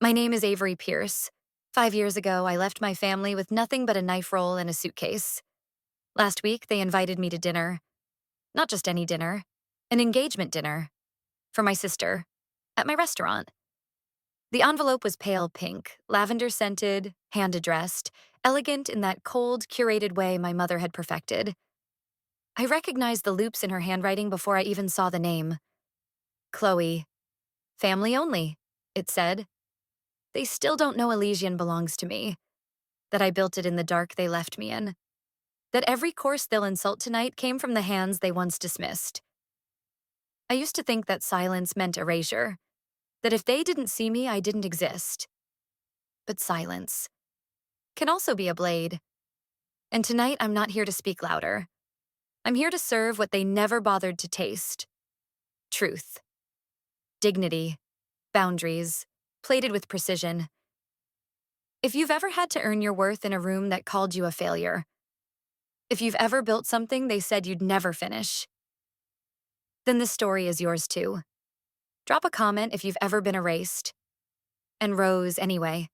My name is Avery Pierce. 5 years ago, I left my family with nothing but a knife roll and a suitcase. Last week, they invited me to dinner. Not just any dinner, an engagement dinner for my sister at my restaurant. The envelope was pale pink, lavender scented, hand addressed, elegant in that cold, curated way my mother had perfected. I recognized the loops in her handwriting before I even saw the name. Chloe. Family only, it said. They still don't know Elysian belongs to me, that I built it in the dark they left me in, that every course they'll insult tonight came from the hands they once dismissed. I used to think that silence meant erasure, that if they didn't see me, I didn't exist. But silence can also be a blade. And tonight, I'm not here to speak louder. I'm here to serve what they never bothered to taste. Truth. Dignity. Boundaries. Plated with precision. If you've ever had to earn your worth in a room that called you a failure, if you've ever built something they said you'd never finish, then this story is yours too. Drop a comment if you've ever been erased. And rose anyway.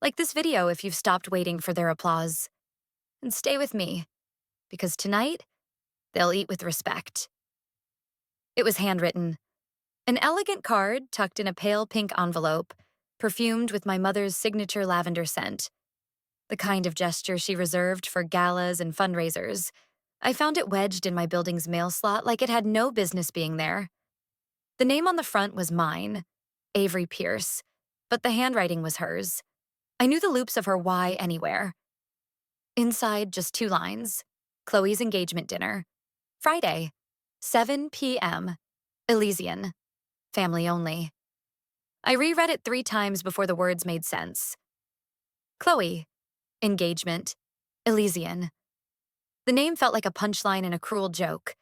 Like this video if you've stopped waiting for their applause. And stay with me, because tonight, they'll eat with respect. It was handwritten. An elegant card tucked in a pale pink envelope, perfumed with my mother's signature lavender scent. The kind of gesture she reserved for galas and fundraisers. I found it wedged in my building's mail slot like it had no business being there. The name on the front was mine, Avery Pierce, but the handwriting was hers. I knew the loops of her Y anywhere. Inside, just 2 lines. Chloe's engagement dinner. Friday, 7 p.m. Elysian. Family only. I reread it 3 times before the words made sense. Chloe. Engagement. Elysian. The name felt like a punchline in a cruel joke.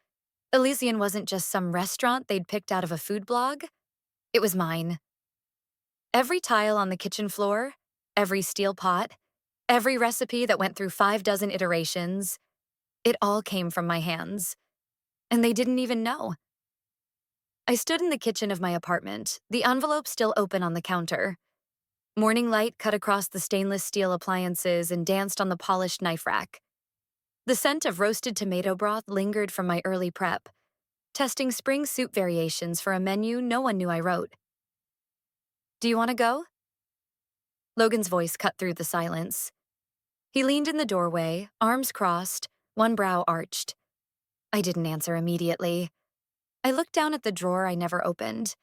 Elysian wasn't just some restaurant they'd picked out of a food blog. It was mine. Every tile on the kitchen floor, every steel pot, every recipe that went through 5 dozen iterations, it all came from my hands. And they didn't even know. I stood in the kitchen of my apartment, the envelope still open on the counter. Morning light cut across the stainless steel appliances and danced on the polished knife rack. The scent of roasted tomato broth lingered from my early prep, testing spring soup variations for a menu no one knew I wrote. Do you want to go? Logan's voice cut through the silence. He leaned in the doorway, arms crossed, one brow arched. I didn't answer immediately. I looked down at the drawer I never opened.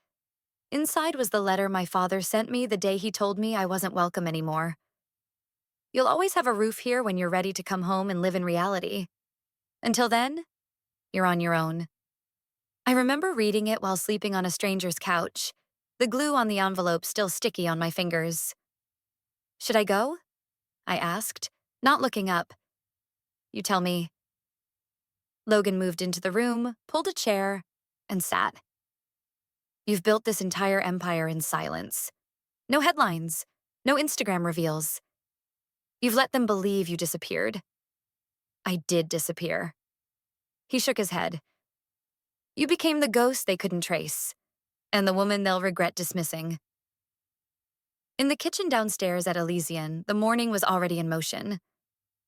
Inside was the letter my father sent me the day he told me I wasn't welcome anymore. You'll always have a roof here when you're ready to come home and live in reality. Until then, you're on your own. I remember reading it while sleeping on a stranger's couch, the glue on the envelope still sticky on my fingers. Should I go? I asked, not looking up. You tell me. Logan moved into the room, pulled a chair, and sat. You've built this entire empire in silence. No headlines, no Instagram reveals. You've let them believe you disappeared. I did disappear. He shook his head. You became the ghost they couldn't trace, and the woman they'll regret dismissing. In the kitchen downstairs at Elysian, the morning was already in motion.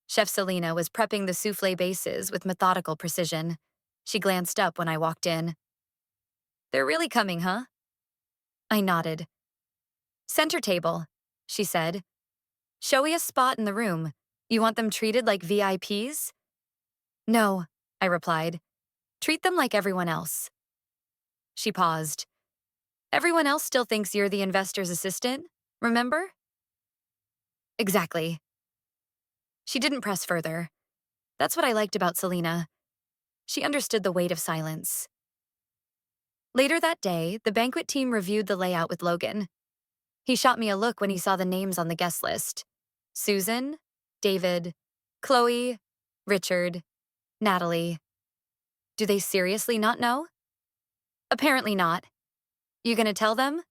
Chef Selena was prepping the souffle bases with methodical precision. She glanced up when I walked in. They're really coming, huh? I nodded. Center table, she said. Showy a spot in the room. You want them treated like VIPs? No, I replied. Treat them like everyone else. She paused. Everyone else still thinks you're the investor's assistant, remember? Exactly. She didn't press further. That's what I liked about Selena. She understood the weight of silence. Later that day, the banquet team reviewed the layout with Logan. He shot me a look when he saw the names on the guest list. Susan, David, Chloe, Richard, Natalie. Do they seriously not know? Apparently not. You gonna tell them?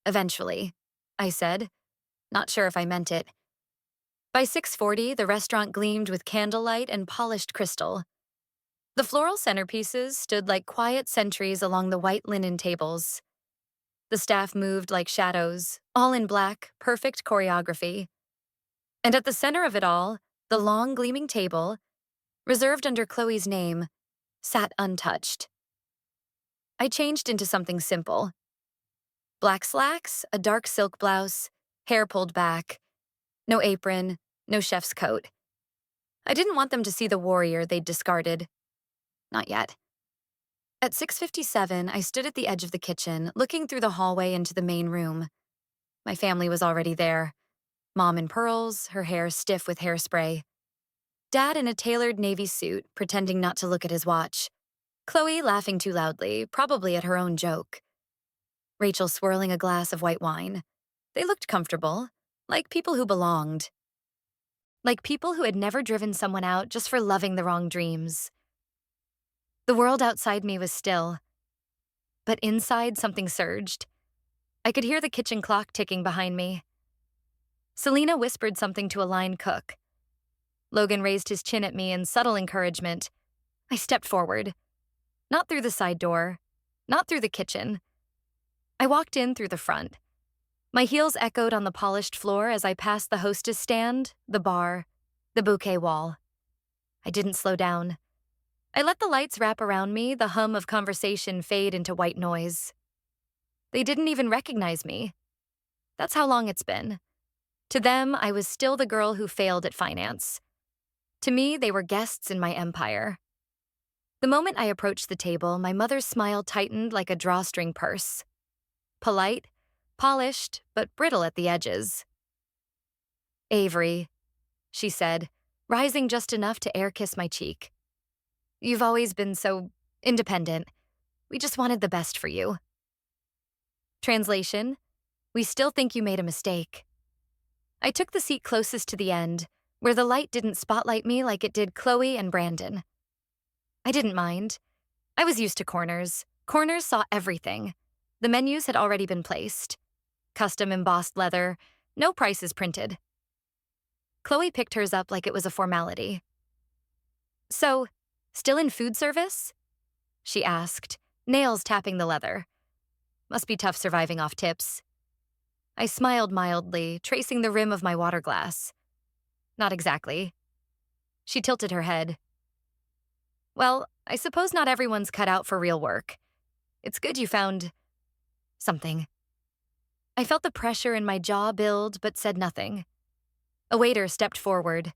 Eventually, I said, not sure if I meant it. By 6:40, the restaurant gleamed with candlelight and polished crystal. The floral centerpieces stood like quiet sentries along the white linen tables. The staff moved like shadows, all in black, perfect choreography. And at the center of it all, the long, gleaming table, reserved under Chloe's name, sat untouched. I changed into something simple. Black slacks, a dark silk blouse, hair pulled back, no apron, no chef's coat. I didn't want them to see the warrior they'd discarded. Not yet. At 6:57, I stood at the edge of the kitchen, looking through the hallway into the main room. My family was already there. Mom in pearls, her hair stiff with hairspray. Dad in a tailored navy suit, pretending not to look at his watch. Chloe laughing too loudly, probably at her own joke. Rachel swirling a glass of white wine. They looked comfortable, like people who belonged. Like people who had never driven someone out just for loving the wrong dreams. The world outside me was still, but inside something surged. I could hear the kitchen clock ticking behind me. Selena whispered something to a line cook. Logan raised his chin at me in subtle encouragement. I stepped forward. Not through the side door, not through the kitchen. I walked in through the front. My heels echoed on the polished floor as I passed the hostess stand, the bar, the bouquet wall. I didn't slow down. I let the lights wrap around me, the hum of conversation fade into white noise. They didn't even recognize me. That's how long it's been. To them, I was still the girl who failed at finance. To me, they were guests in my empire. The moment I approached the table, my mother's smile tightened like a drawstring purse. Polite, polished, but brittle at the edges. "Avery," she said, rising just enough to air-kiss my cheek. "You've always been so independent. We just wanted the best for you." Translation: "We still think you made a mistake." I took the seat closest to the end, where the light didn't spotlight me like it did Chloe and Brandon. I didn't mind. I was used to corners. Corners saw everything. The menus had already been placed. Custom embossed leather, no prices printed. Chloe picked hers up like it was a formality. "So, still in food service?" she asked, nails tapping the leather. Must be tough surviving off tips. I smiled mildly, tracing the rim of my water glass. "Not exactly." She tilted her head. "Well, I suppose not everyone's cut out for real work. It's good you found something." I felt the pressure in my jaw build, but said nothing. A waiter stepped forward.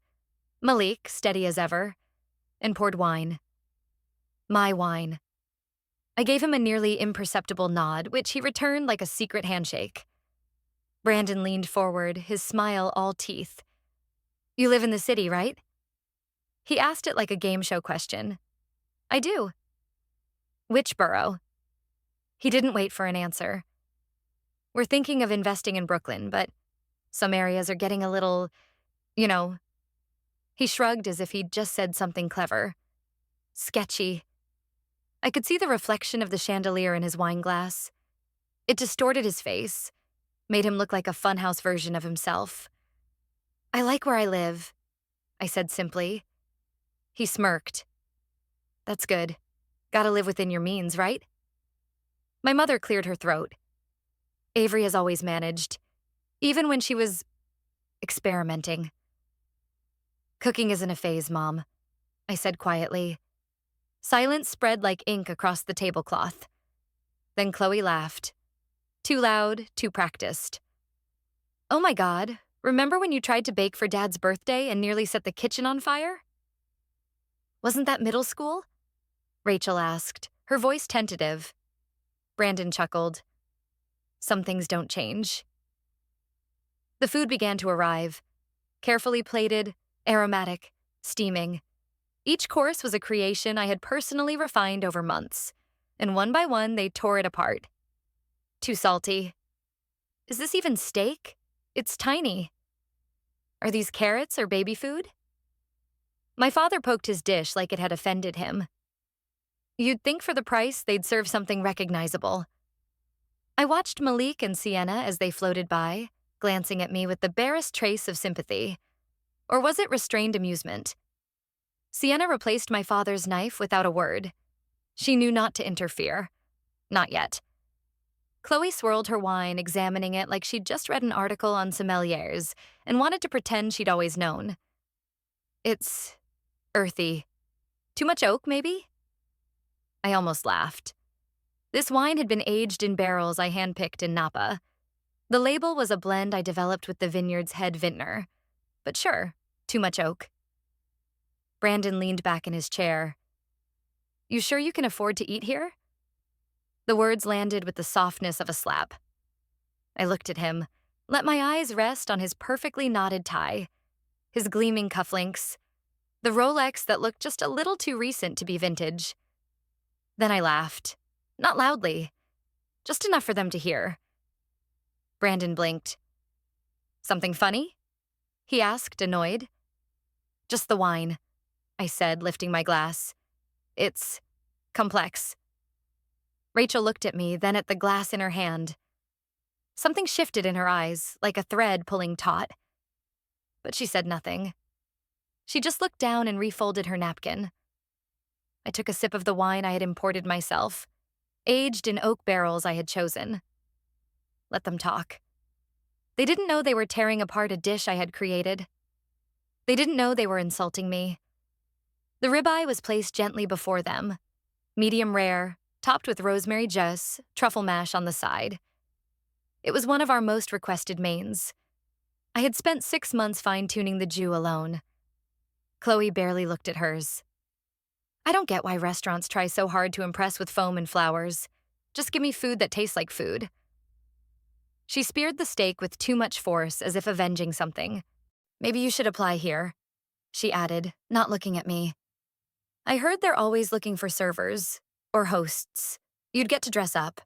Malik, steady as ever, and poured wine. My wine. I gave him a nearly imperceptible nod, which he returned like a secret handshake. Brandon leaned forward, his smile all teeth. "You live in the city, right?" He asked it like a game show question. "I do." "Which borough?" He didn't wait for an answer. "We're thinking of investing in Brooklyn, but some areas are getting a little, you know." He shrugged as if he'd just said something clever. "Sketchy." I could see the reflection of the chandelier in his wine glass. It distorted his face, made him look like a funhouse version of himself. "I like where I live," I said simply. He smirked. "That's good. Gotta live within your means, right?" My mother cleared her throat. Avery has always managed, even when she was experimenting. "Cooking isn't a phase, Mom," I said quietly. Silence spread like ink across the tablecloth. Then Chloe laughed. Too loud, too practiced. "Oh my God, remember when you tried to bake for Dad's birthday and nearly set the kitchen on fire?" "Wasn't that middle school?" Rachel asked, her voice tentative. Brandon chuckled. "Some things don't change." The food began to arrive. Carefully plated, aromatic, steaming. Each course was a creation I had personally refined over months, and one by one they tore it apart. "Too salty." "Is this even steak? It's tiny." "Are these carrots or baby food?" My father poked his dish like it had offended him. You'd think for the price they'd serve something recognizable. I watched Malik and Sienna as they floated by, glancing at me with the barest trace of sympathy. Or was it restrained amusement? Sienna replaced my father's knife without a word. She knew not to interfere. Not yet. Chloe swirled her wine, examining it like she'd just read an article on sommeliers and wanted to pretend she'd always known. It's earthy. Too much oak, maybe? I almost laughed. This wine had been aged in barrels I handpicked in Napa. The label was a blend I developed with the vineyard's head vintner. But sure, too much oak. Brandon leaned back in his chair. You sure you can afford to eat here? The words landed with the softness of a slap. I looked at him, let my eyes rest on his perfectly knotted tie, his gleaming cufflinks, the Rolex that looked just a little too recent to be vintage. Then I laughed. Not loudly, just enough for them to hear. Brandon blinked. Something funny? He asked, annoyed. Just the wine, I said, lifting my glass. It's complex. Rachel looked at me, then at the glass in her hand. Something shifted in her eyes, like a thread pulling taut. But she said nothing. She just looked down and refolded her napkin. I took a sip of the wine I had imported myself, aged in oak barrels I had chosen. Let them talk. They didn't know they were tearing apart a dish I had created. They didn't know they were insulting me. The ribeye was placed gently before them, medium rare, topped with rosemary juice, truffle mash on the side. It was one of our most requested mains. I had spent 6 months fine-tuning the jus alone. Chloe barely looked at hers. I don't get why restaurants try so hard to impress with foam and flowers. Just give me food that tastes like food. She speared the steak with too much force, as if avenging something. Maybe you should apply here, she added, not looking at me. I heard they're always looking for servers, or hosts. You'd get to dress up.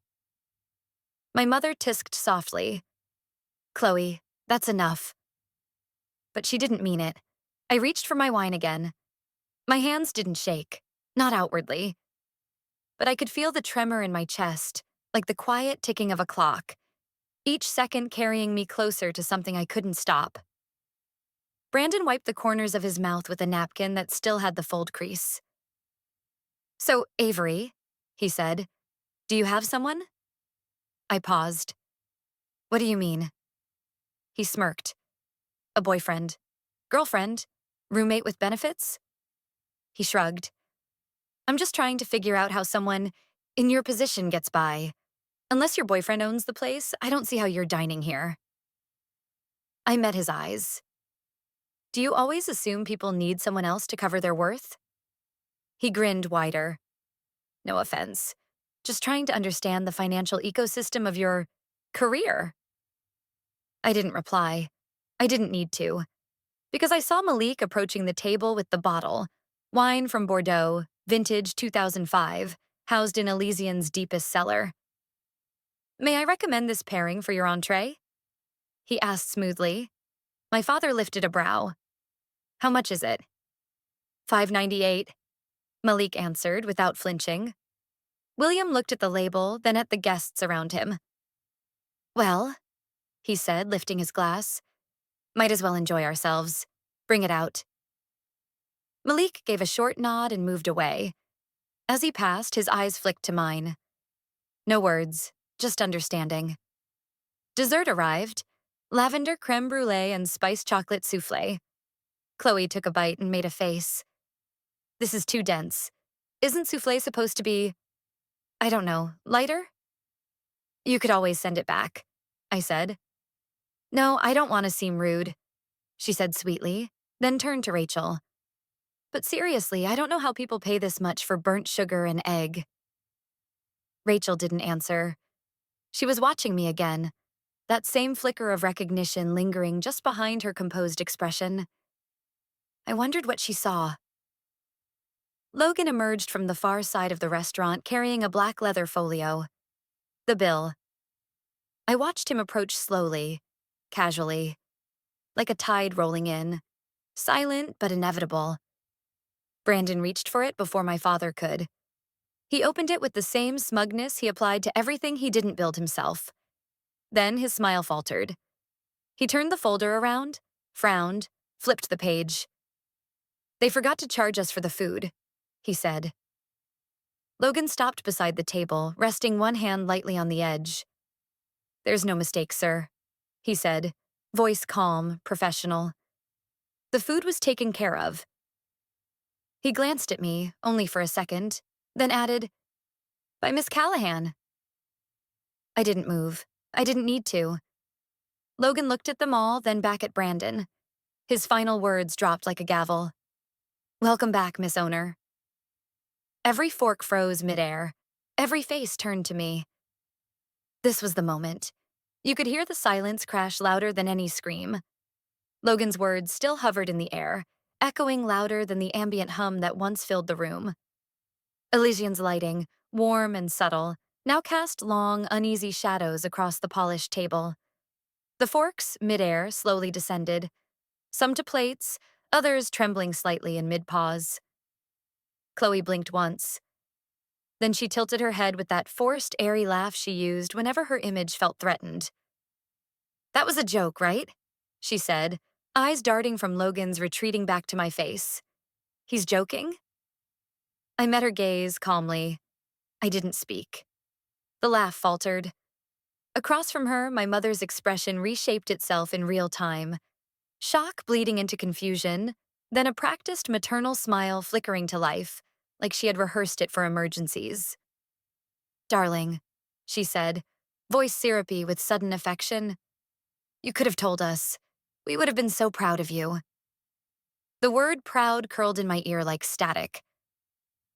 My mother tisked softly. Chloe, that's enough. But she didn't mean it. I reached for my wine again. My hands didn't shake, not outwardly. But I could feel the tremor in my chest, like the quiet ticking of a clock, each second carrying me closer to something I couldn't stop. Brandon wiped the corners of his mouth with a napkin that still had the fold crease. So, Avery, he said, do you have someone? I paused. What do you mean? He smirked. A boyfriend. Girlfriend. Roommate with benefits? He shrugged. I'm just trying to figure out how someone in your position gets by. Unless your boyfriend owns the place, I don't see how you're dining here. I met his eyes. Do you always assume people need someone else to cover their worth? He grinned wider. No offense. Just trying to understand the financial ecosystem of your career. I didn't reply. I didn't need to. Because I saw Malik approaching the table with the bottle, wine from Bordeaux, vintage 2005, housed in Elysian's deepest cellar. May I recommend this pairing for your entree? He asked smoothly. My father lifted a brow. How much is it? $5.98, Malik answered without flinching. William looked at the label, then at the guests around him. Well, he said, lifting his glass. Might as well enjoy ourselves. Bring it out. Malik gave a short nod and moved away. As he passed, his eyes flicked to mine. No words, just understanding. Dessert arrived. Lavender creme brulee and spiced chocolate souffle. Chloe took a bite and made a face. This is too dense. Isn't souffle supposed to be, I don't know, lighter? You could always send it back, I said. No, I don't want to seem rude, she said sweetly, then turned to Rachel. But seriously, I don't know how people pay this much for burnt sugar and egg. Rachel didn't answer. She was watching me again, that same flicker of recognition lingering just behind her composed expression. I wondered what she saw. Logan emerged from the far side of the restaurant carrying a black leather folio. The bill. I watched him approach slowly, casually, like a tide rolling in, silent but inevitable. Brandon reached for it before my father could. He opened it with the same smugness he applied to everything he didn't build himself. Then his smile faltered. He turned the folder around, frowned, flipped the page. They forgot to charge us for the food, he said. Logan stopped beside the table, resting one hand lightly on the edge. There's no mistake, sir, he said, voice calm, professional. The food was taken care of. He glanced at me, only for a second, then added, by Miss Callahan. I didn't move. I didn't need to. Logan looked at them all, then back at Brandon. His final words dropped like a gavel. Welcome back, Miss Owner. Every fork froze midair. Every face turned to me. This was the moment. You could hear the silence crash louder than any scream. Logan's words still hovered in the air, echoing louder than the ambient hum that once filled the room. Elysian's lighting, warm and subtle, now cast long, uneasy shadows across the polished table. The forks, midair, slowly descended, some to plates, others trembling slightly in mid-pause. Chloe blinked once. Then she tilted her head with that forced, airy laugh she used whenever her image felt threatened. That was a joke, right? She said, eyes darting from Logan's retreating back to my face. He's joking? I met her gaze calmly. I didn't speak. The laugh faltered. Across from her, my mother's expression reshaped itself in real time. Shock bleeding into confusion, then a practiced maternal smile flickering to life, like she had rehearsed it for emergencies. Darling, she said, voice syrupy with sudden affection. You could have told us. We would have been so proud of you. The word proud curled in my ear like static.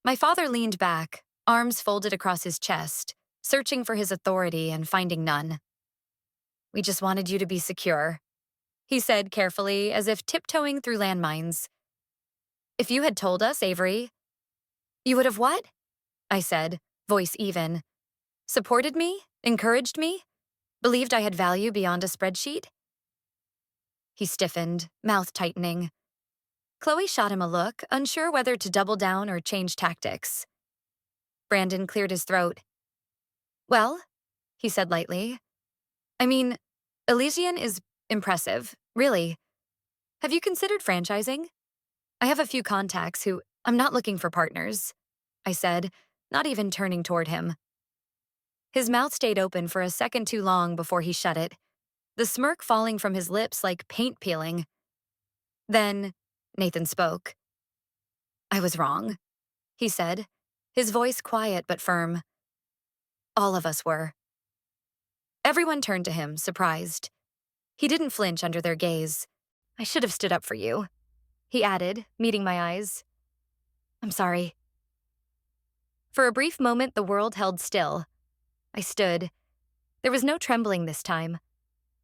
My father leaned back, arms folded across his chest, searching for his authority and finding none. We just wanted you to be secure, he said carefully, as if tiptoeing through landmines. If you had told us, Avery. You would have what? I said, voice even. Supported me? Encouraged me? Believed I had value beyond a spreadsheet? He stiffened, mouth tightening. Chloe shot him a look, unsure whether to double down or change tactics. Brandon cleared his throat. Well, he said lightly. I mean, Elysian is impressive, really. Have you considered franchising? I have a few contacts who... I'm not looking for partners, I said, not even turning toward him. His mouth stayed open for a second too long before he shut it, the smirk falling from his lips like paint peeling. Then Nathan spoke. I was wrong, he said, his voice quiet but firm. All of us were. Everyone turned to him, surprised. He didn't flinch under their gaze. I should have stood up for you, he added, meeting my eyes. I'm sorry. For a brief moment, the world held still. I stood. There was no trembling this time.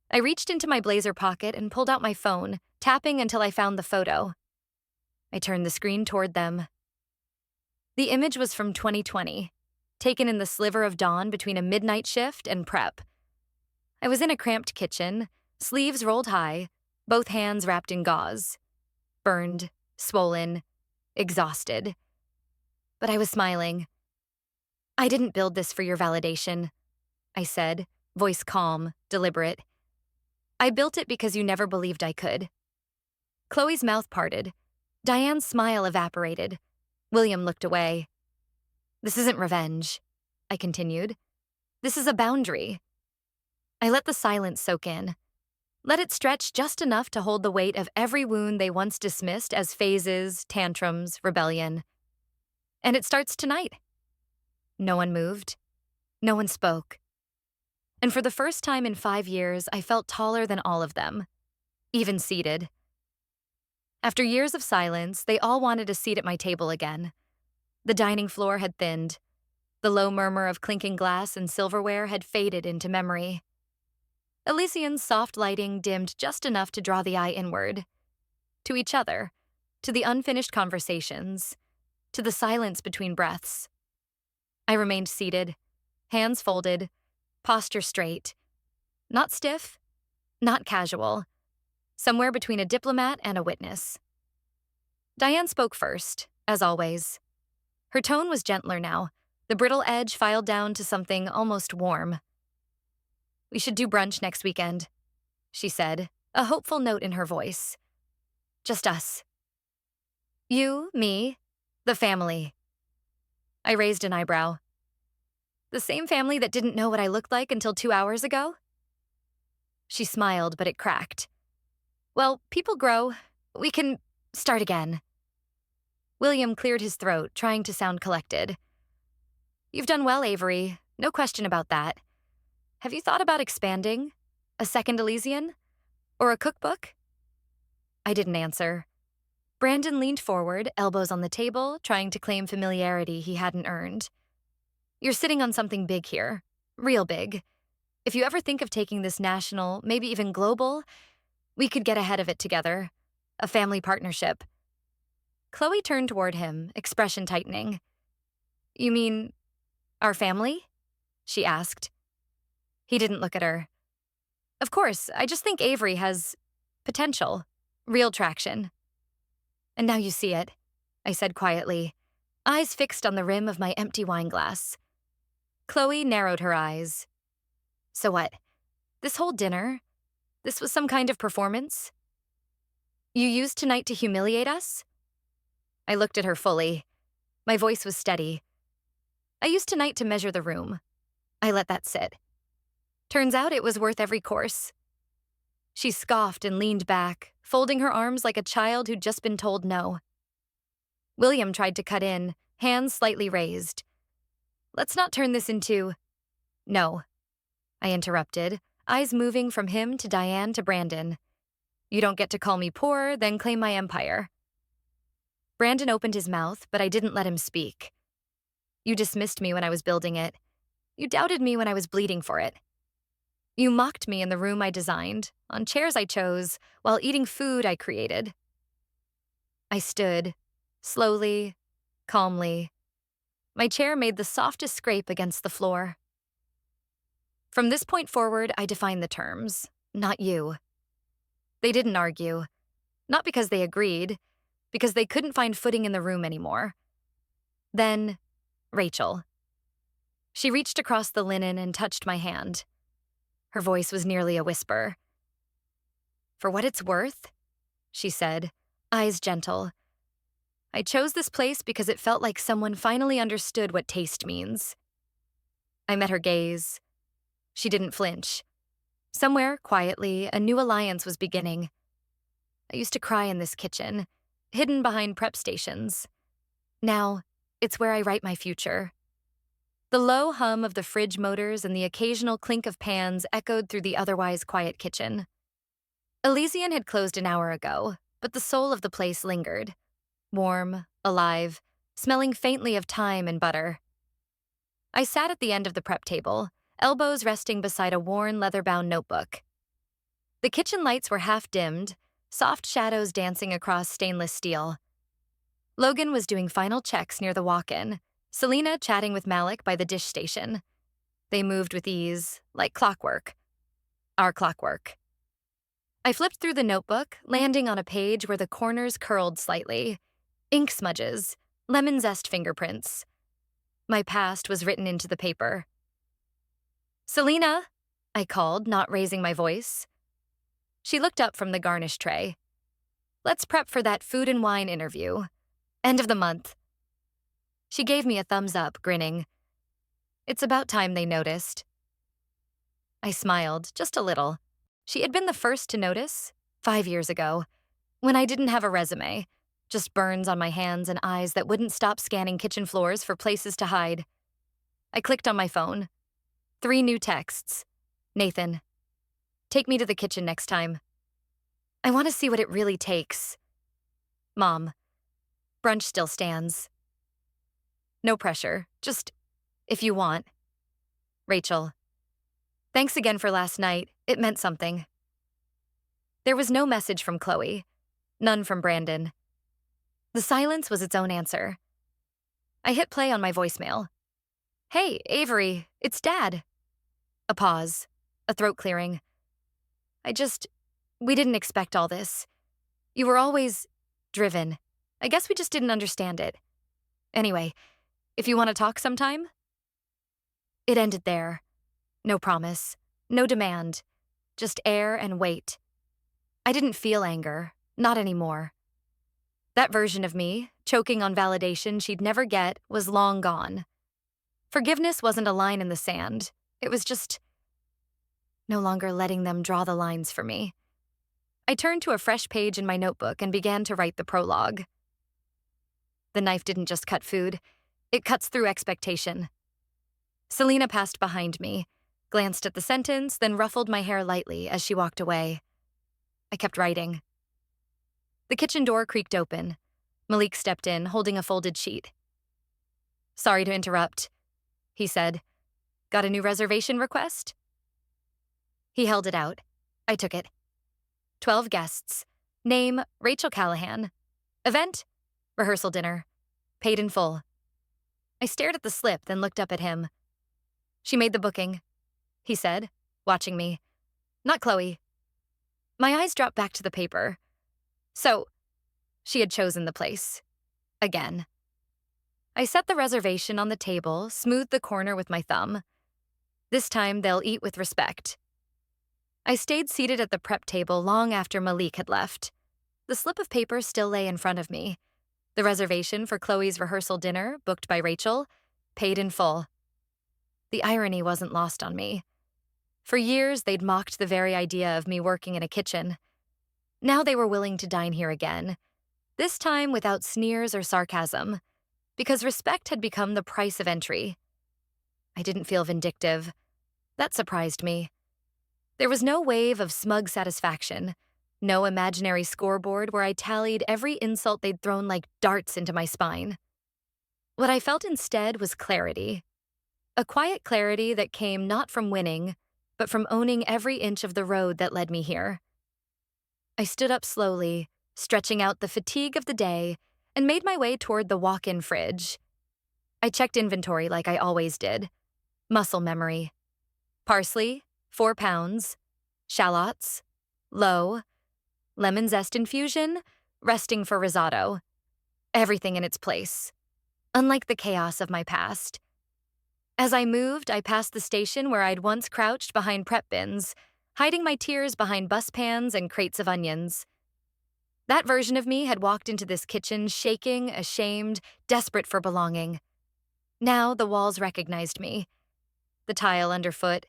I reached into my blazer pocket and pulled out my phone, tapping until I found the photo. I turned the screen toward them. The image was from 2020, taken in the sliver of dawn between a midnight shift and prep. I was in a cramped kitchen, sleeves rolled high, both hands wrapped in gauze. Burned, swollen, exhausted. But I was smiling. I didn't build this for your validation, I said, voice calm, deliberate. I built it because you never believed I could. Chloe's mouth parted. Diane's smile evaporated. William looked away. This isn't revenge, I continued. This is a boundary. I let the silence soak in. Let it stretch just enough to hold the weight of every wound they once dismissed as phases, tantrums, rebellion. And it starts tonight. No one moved. No one spoke. And for the first time in 5 years, I felt taller than all of them, even seated. After years of silence, they all wanted a seat at my table again. The dining floor had thinned. The low murmur of clinking glass and silverware had faded into memory. Elysian's soft lighting dimmed just enough to draw the eye inward. To each other, to the unfinished conversations, to the silence between breaths. I remained seated, hands folded, posture straight. Not stiff, not casual. Somewhere between a diplomat and a witness. Diane spoke first, as always. Her tone was gentler now, the brittle edge filed down to something almost warm. We should do brunch next weekend, she said, a hopeful note in her voice. Just us. You, me, the family. I raised an eyebrow. The same family that didn't know what I looked like until 2 hours ago? She smiled, but it cracked. Well, people grow. We can start again. William cleared his throat, trying to sound collected. You've done well, Avery. No question about that. Have you thought about expanding? A second Elysian? Or a cookbook? I didn't answer. Brandon leaned forward, elbows on the table, trying to claim familiarity he hadn't earned. You're sitting on something big here. Real big. If you ever think of taking this national, maybe even global, we could get ahead of it together. A family partnership. Chloe turned toward him, expression tightening. You mean our family? She asked. He didn't look at her. Of course, I just think Avery has potential, real traction. And now you see it, I said quietly, eyes fixed on the rim of my empty wine glass. Chloe narrowed her eyes. So what? This whole dinner? This was some kind of performance? You used tonight to humiliate us? I looked at her fully. My voice was steady. I used tonight to measure the room. I let that sit. Turns out it was worth every course. She scoffed and leaned back, folding her arms like a child who'd just been told no. William tried to cut in, hands slightly raised. Let's not turn this into... No, I interrupted, eyes moving from him to Diane to Brandon. You don't get to call me poor, then claim my empire. Brandon opened his mouth, but I didn't let him speak. You dismissed me when I was building it. You doubted me when I was bleeding for it. You mocked me in the room I designed, on chairs I chose, while eating food I created. I stood, slowly, calmly. My chair made the softest scrape against the floor. From this point forward, I defined the terms, not you. They didn't argue. Not because they agreed, because they couldn't find footing in the room anymore. Then, Rachel. She reached across the linen and touched my hand. Her voice was nearly a whisper. For what it's worth, she said, eyes gentle. I chose this place because it felt like someone finally understood what taste means. I met her gaze. She didn't flinch. Somewhere, quietly, a new alliance was beginning. I used to cry in this kitchen, hidden behind prep stations. Now, it's where I write my future. The low hum of the fridge motors and the occasional clink of pans echoed through the otherwise quiet kitchen. Elysian had closed an hour ago, but the soul of the place lingered. Warm, alive, smelling faintly of thyme and butter. I sat at the end of the prep table, elbows resting beside a worn leather-bound notebook. The kitchen lights were half-dimmed, soft shadows dancing across stainless steel. Logan was doing final checks near the walk-in, Selena chatting with Malik by the dish station. They moved with ease, like clockwork. Our clockwork. I flipped through the notebook, landing on a page where the corners curled slightly. Ink smudges, lemon zest fingerprints. My past was written into the paper. Selena, I called, not raising my voice. She looked up from the garnish tray. Let's prep for that food and wine interview. End of the month. She gave me a thumbs up, grinning. It's about time they noticed. I smiled, just a little. She had been the first to notice, 5 years ago, when I didn't have a resume, just burns on my hands and eyes that wouldn't stop scanning kitchen floors for places to hide. I clicked on my phone. 3 new texts. Nathan, take me to the kitchen next time. I want to see what it really takes. Mom, brunch still stands. No pressure, just if you want. Rachel, thanks again for last night. It meant something. There was no message from Chloe, none from Brandon. The silence was its own answer. I hit play on my voicemail. Hey, Avery, it's Dad. A pause, a throat clearing. We didn't expect all this. You were always driven. I guess we just didn't understand it. Anyway, if you want to talk sometime? It ended there. No promise, no demand, just air and weight. I didn't feel anger, not anymore. That version of me, choking on validation she'd never get, was long gone. Forgiveness wasn't a line in the sand. It was just, no longer letting them draw the lines for me. I turned to a fresh page in my notebook and began to write the prologue. The knife didn't just cut food, it cuts through expectation. Selena passed behind me, glanced at the sentence, then ruffled my hair lightly as she walked away. I kept writing. The kitchen door creaked open. Malik stepped in, holding a folded sheet. "Sorry to interrupt," he said. "Got a new reservation request?" He held it out. I took it. 12 guests. Name, Rachel Callahan. Event, rehearsal dinner. Paid in full. I stared at the slip, then looked up at him. "She made the booking," he said, watching me. "Not Chloe." My eyes dropped back to the paper. So, she had chosen the place. Again. I set the reservation on the table, smoothed the corner with my thumb. This time, they'll eat with respect. I stayed seated at the prep table long after Malik had left. The slip of paper still lay in front of me. The reservation for Chloe's rehearsal dinner, booked by Rachel, paid in full. The irony wasn't lost on me. For years, they'd mocked the very idea of me working in a kitchen. Now they were willing to dine here again, this time without sneers or sarcasm, because respect had become the price of entry. I didn't feel vindictive. That surprised me. There was no wave of smug satisfaction, no imaginary scoreboard where I tallied every insult they'd thrown like darts into my spine. What I felt instead was clarity. A quiet clarity that came not from winning, but from owning every inch of the road that led me here. I stood up slowly, stretching out the fatigue of the day, and made my way toward the walk-in fridge. I checked inventory like I always did. Muscle memory. Parsley, 4 pounds. Shallots, low. Lemon zest infusion, resting for risotto. Everything in its place. Unlike the chaos of my past. As I moved, I passed the station where I'd once crouched behind prep bins, hiding my tears behind bus pans and crates of onions. That version of me had walked into this kitchen shaking, ashamed, desperate for belonging. Now the walls recognized me. The tile underfoot,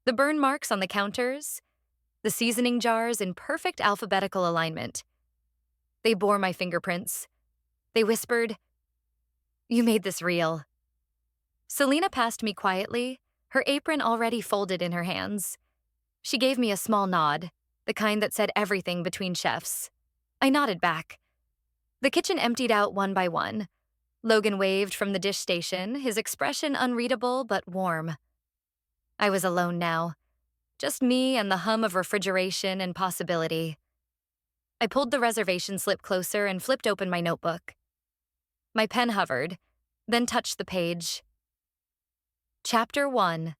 the burn marks on the counters, the seasoning jars in perfect alphabetical alignment. They bore my fingerprints. They whispered, "You made this real." Selena passed me quietly, her apron already folded in her hands. She gave me a small nod, the kind that said everything between chefs. I nodded back. The kitchen emptied out one by one. Logan waved from the dish station, his expression unreadable but warm. I was alone now. Just me and the hum of refrigeration and possibility. I pulled the reservation slip closer and flipped open my notebook. My pen hovered, then touched the page. Chapter 1.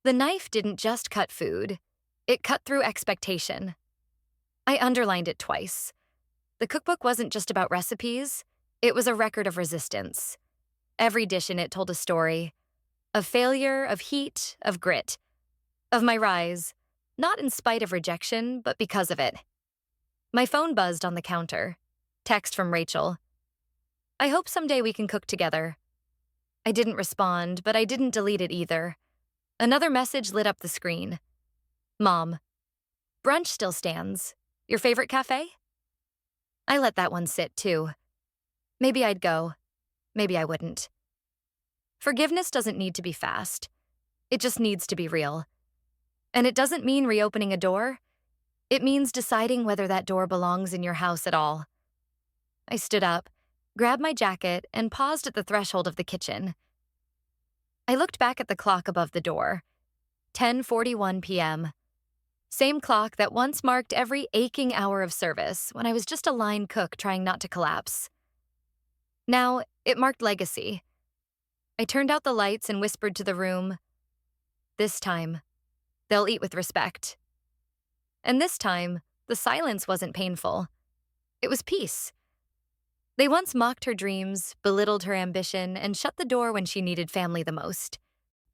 The knife didn't just cut food. It cut through expectation. I underlined it twice. The cookbook wasn't just about recipes. It was a record of resistance. Every dish in it told a story. Of failure, of heat, of grit. Of my rise, not in spite of rejection, but because of it. My phone buzzed on the counter. Text from Rachel. "I hope someday we can cook together." I didn't respond, but I didn't delete it either. Another message lit up the screen. "Mom, brunch still stands. Your favorite cafe?" I let that one sit, too. Maybe I'd go. Maybe I wouldn't. Forgiveness doesn't need to be fast. It just needs to be real. And it doesn't mean reopening a door. It means deciding whether that door belongs in your house at all. I stood up, grabbed my jacket, and paused at the threshold of the kitchen. I looked back at the clock above the door. 10:41 p.m. Same clock that once marked every aching hour of service when I was just a line cook trying not to collapse. Now, it marked legacy. I turned out the lights and whispered to the room, "This time, they'll eat with respect." And this time, the silence wasn't painful. It was peace. They once mocked her dreams, belittled her ambition, and shut the door when she needed family the most.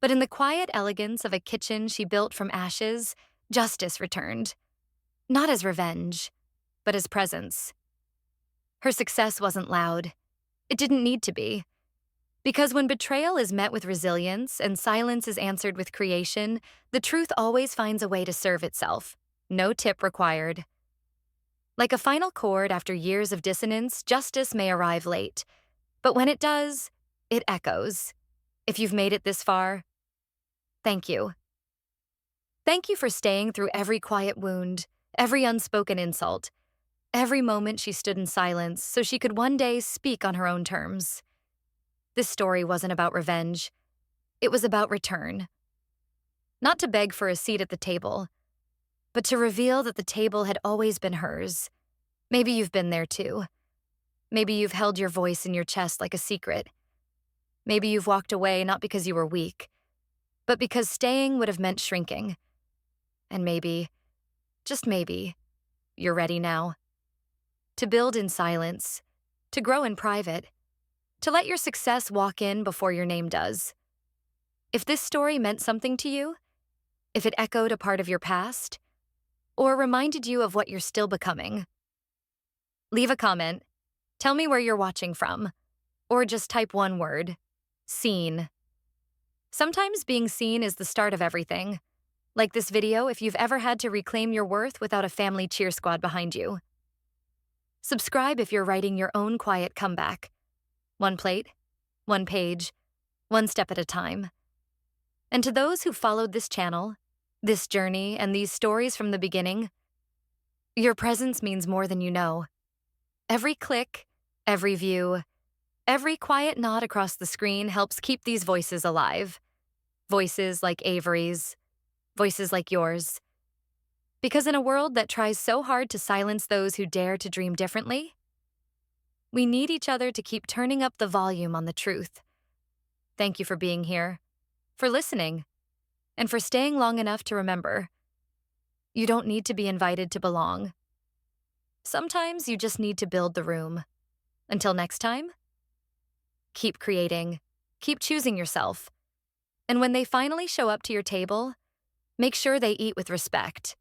But in the quiet elegance of a kitchen she built from ashes, justice returned. Not as revenge, but as presence. Her success wasn't loud. It didn't need to be. Because when betrayal is met with resilience and silence is answered with creation, the truth always finds a way to serve itself. No tip required. Like a final chord after years of dissonance, justice may arrive late. But when it does, it echoes. If you've made it this far, thank you. Thank you for staying through every quiet wound, every unspoken insult, every moment she stood in silence so she could one day speak on her own terms. This story wasn't about revenge. It was about return. Not to beg for a seat at the table, but to reveal that the table had always been hers. Maybe you've been there too. Maybe you've held your voice in your chest like a secret. Maybe you've walked away not because you were weak, but because staying would have meant shrinking. And maybe, just maybe, you're ready now. To build in silence, to grow in private, to let your success walk in before your name does. If this story meant something to you, if it echoed a part of your past, or reminded you of what you're still becoming, leave a comment, tell me where you're watching from, or just type one word, seen. Sometimes being seen is the start of everything. Like this video if you've ever had to reclaim your worth without a family cheer squad behind you. Subscribe if you're writing your own quiet comeback. One plate, one page, one step at a time. And to those who followed this channel, this journey, and these stories from the beginning, your presence means more than you know. Every click, every view, every quiet nod across the screen helps keep these voices alive. Voices like Avery's, voices like yours. Because in a world that tries so hard to silence those who dare to dream differently, we need each other to keep turning up the volume on the truth. Thank you for being here, for listening, and for staying long enough to remember. You don't need to be invited to belong. Sometimes you just need to build the room. Until next time, keep creating, keep choosing yourself. And when they finally show up to your table, make sure they eat with respect.